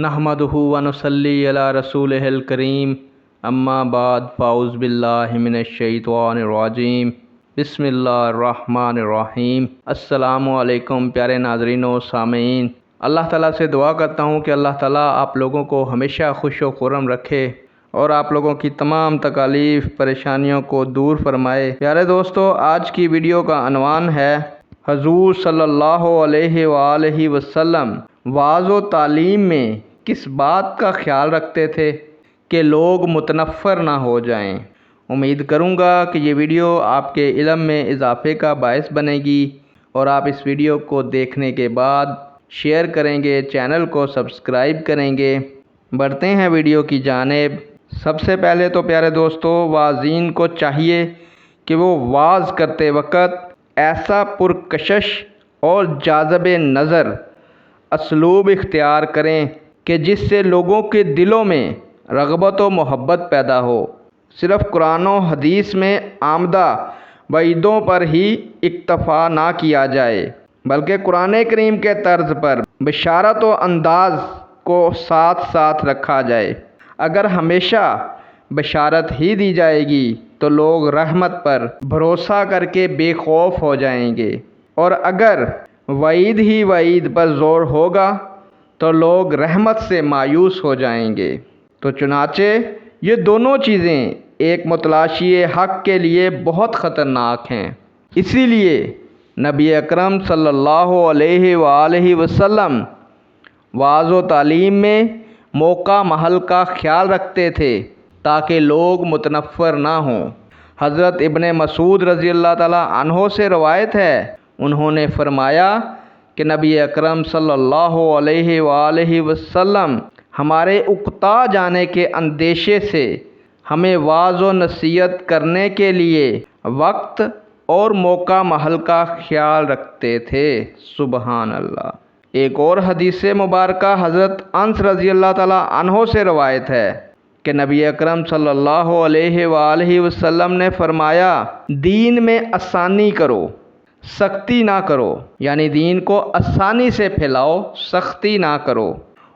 نحمدہ ونصلی علی رسولہ الکریم اما بعد فاعوذ باللہ من الشیطان الرجیم بسم اللہ الرحمن الرحیم۔ السلام علیکم پیارے ناظرین و سامعین، اللہ تعالیٰ سے دعا کرتا ہوں کہ اللہ تعالیٰ آپ لوگوں کو ہمیشہ خوش و خرم رکھے اور آپ لوگوں کی تمام تکالیف پریشانیوں کو دور فرمائے۔ پیارے دوستو، آج کی ویڈیو کا عنوان ہے حضور صلی اللہ علیہ وآلہ وسلم وعظ و تعلیم میں کس بات کا خیال رکھتے تھے کہ لوگ متنفر نہ ہو جائیں۔ امید کروں گا کہ یہ ویڈیو آپ کے علم میں اضافے کا باعث بنے گی اور آپ اس ویڈیو کو دیکھنے کے بعد شیئر کریں گے، چینل کو سبسکرائب کریں گے۔ بڑھتے ہیں ویڈیو کی جانب۔ سب سے پہلے تو پیارے دوستو، واعظین کو چاہیے کہ وہ وعظ کرتے وقت ایسا پرکشش اور جاذب نظر اسلوب اختیار کریں کہ جس سے لوگوں کے دلوں میں رغبت و محبت پیدا ہو۔ صرف قرآن و حدیث میں آمدہ وعیدوں پر ہی اکتفا نہ کیا جائے، بلکہ قرآن کریم کے طرز پر بشارت و انداز کو ساتھ ساتھ رکھا جائے۔ اگر ہمیشہ بشارت ہی دی جائے گی تو لوگ رحمت پر بھروسہ کر کے بے خوف ہو جائیں گے، اور اگر وعید ہی وعید پر زور ہوگا تو لوگ رحمت سے مایوس ہو جائیں گے۔ تو چنانچہ یہ دونوں چیزیں ایک متلاشی حق کے لیے بہت خطرناک ہیں۔ اسی لیے نبی اکرم صلی اللہ علیہ وآلہ وسلم وعظ و تعلیم میں موقع محل کا خیال رکھتے تھے تاکہ لوگ متنفر نہ ہوں۔ حضرت ابن مسعود رضی اللہ تعالیٰ عنہ سے روایت ہے، انہوں نے فرمایا کہ نبی اکرم صلی اللہ علیہ وآلہ وسلم ہمارے اکتا جانے کے اندیشے سے ہمیں وعظ و نصیحت کرنے کے لیے وقت اور موقع محل کا خیال رکھتے تھے۔ سبحان اللہ۔ ایک اور حدیث مبارکہ حضرت انس رضی اللہ تعالیٰ عنہ سے روایت ہے کہ نبی اکرم صلی اللہ علیہ وآلہ وسلم نے فرمایا، دین میں آسانی کرو، سختی نہ کرو، یعنی دین کو آسانی سے پھیلاؤ، سختی نہ کرو،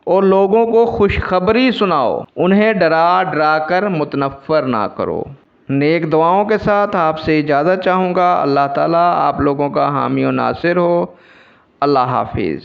اور لوگوں کو خوشخبری سناؤ، انہیں ڈرا ڈرا کر متنفر نہ کرو۔ نیک دعاؤں کے ساتھ آپ سے اجازت چاہوں گا۔ اللہ تعالیٰ آپ لوگوں کا حامی و ناصر ہو۔ اللہ حافظ۔